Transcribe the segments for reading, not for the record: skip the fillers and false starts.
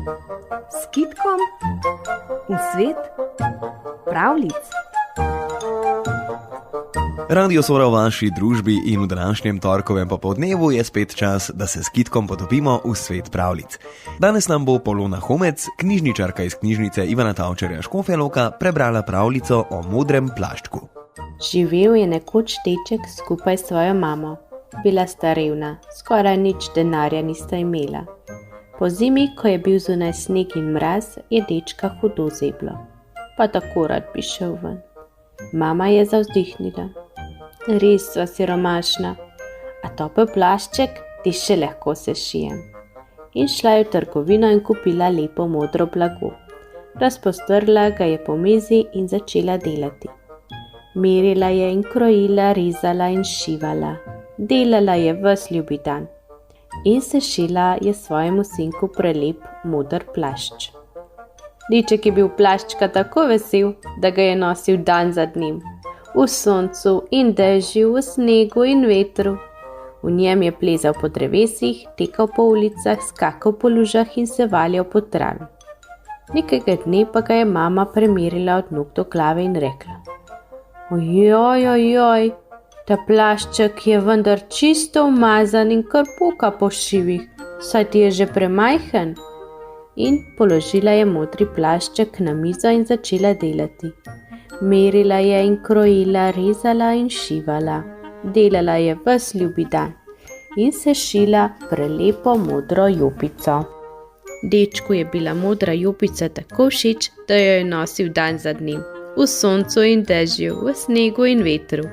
S kitkom v svet pravljic. Radio Sora v vaši družbi in v današnjem torkovem popoldnevu je spet čas, da se s kitkom potopimo v svet pravljic. Danes nam bo Polona Homec, knjižničarka iz knjižnice Ivana Tavčarja Škofja Loka, prebrala pravljico o modrem plaščku. Živel je nekoč deček skupaj s svojo mamo. Bila sta revna, skoraj nič denarja nista imela. Po zimi, ko je bil zunaj sneg in mraz, je dečka hudo zeblo. Pa tako rad bi šel ven. Mama je zavzdihnila. Res sva siromašna, a topel plašček ti še lahko sešijem. In šla je v trgovino in kupila lepo modro blago. Razpostrla ga je po mizi in začela delati. Merila je in krojila, rezala in šivala. Delala je ves ljubi dan. In sešila je svojemu sinku prelep moder plašč. Deček je bil plaščka tako vesel, da ga je nosil dan za dnem. V soncu in dežju, v snegu in vetru. V njem je plezal po drevesih, tekal po ulicah, skakal po lužah in se valjal po travi. Nekega dne pa ga je mama premerila od nog do glave in rekla: Ojoj, ta plašček je vendar čisto umazan in kar poka po šivih, saj ti je že premajhen. In položila je modri plašček na mizo in začela delati. Merila je in krojila, rezala in šivala. Delala je ves ljubi dan in sešila prelepo modro jopico. Dečku je bila modra jopica tako všeč, da jo je nosil dan za dnem. V soncu in dežju, v snegu in vetru.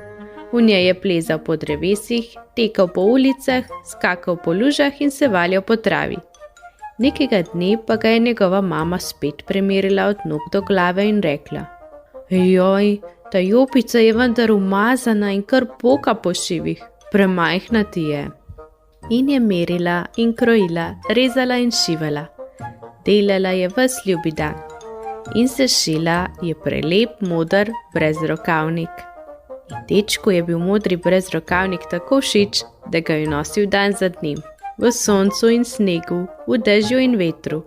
V njej je plezal po drevesih, tekal po ulicah, skakal po lužah in se valjal po travi. Nekega dne pa ga je njegova mama spet premerila od nog do glave in rekla: Joj, ta jopica je vendar umazana in kar poka po šivih, premajhna ti je. In je merila in krojila, rezala in šivala. Delala je ves ljubi dan in sešila je prelep moder brezrokavnik. In dečku je bil modri brezrokavnik tako všeč, da ga je nosil dan za dnem, v soncu in snegu, v dežju in vetru.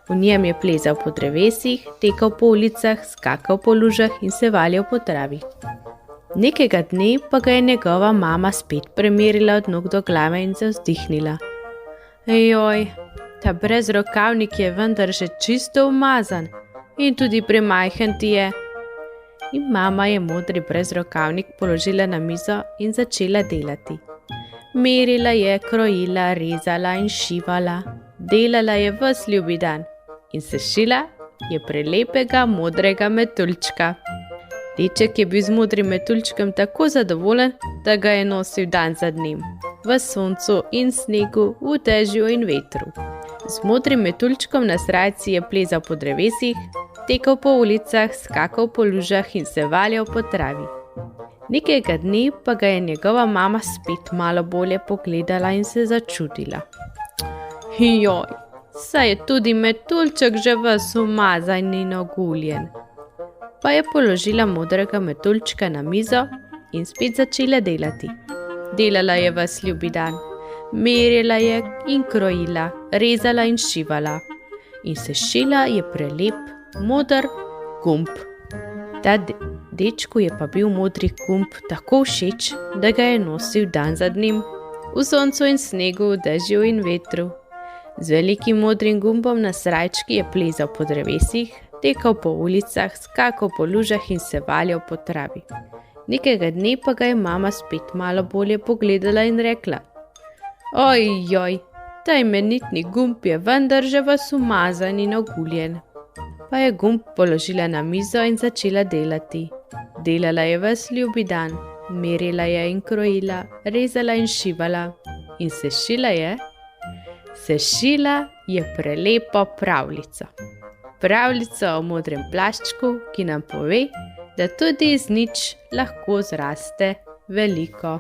V njem je plezal po drevesih, tekal po ulicah, skakal po lužah in se valjal po travi. Nekega dne pa ga je njegova mama spet premerila od nog do glave in zavzdihnila. Joj, ta brezrokavnik je vendar že čisto umazan in tudi premajhen ti je. In mama je modri brezrokavnik položila na mizo in začela delati. Merila je, krojila, rezala in šivala. Delala je ves ljubi dan in sešila je prelepega modrega metuljčka. Deček je bil z modrim metuljčkom tako zadovoljen, da ga je nosil dan za dnem, v soncu in snegu, v dežju in vetru. Z modrim metuljčkom na srajci je plezal po drevesih, tekal po ulicah, skakal po lužah in se valjal po travi. Nekega dne pa ga je njegova mama spet malo bolje pogledala in se začudila. Joj, saj je tudi metuljček že ves umazan in oguljen. Pa je položila modrega metuljčka na mizo in spet začela delati. Delala je ves ljubi dan. Merila je in krojila, rezala in šivala. In sešila je prelep moder gumb. Ta dečku je pa bil modri gumb tako všeč, da ga je nosil dan za dnem, v soncu in snegu, v dežju in vetru. Z velikim modrim gumbom na srajčki je plezal po drevesih, tekal po ulicah, skakal po lužah in se valjal po travi. Nekega dne pa ga je mama spet malo bolje pogledala in rekla: Ojoj, ta imenitni gumb je vendar že ves umazan in oguljen. Pa je gumb položila na mizo in začela delati. Delala je ves ljubi dan, merila je in krojila, rezala in šivala. In sešila je prelepo pravljico. Pravljico o modrem plaščku, ki nam pove, da tudi iz nič lahko zraste veliko.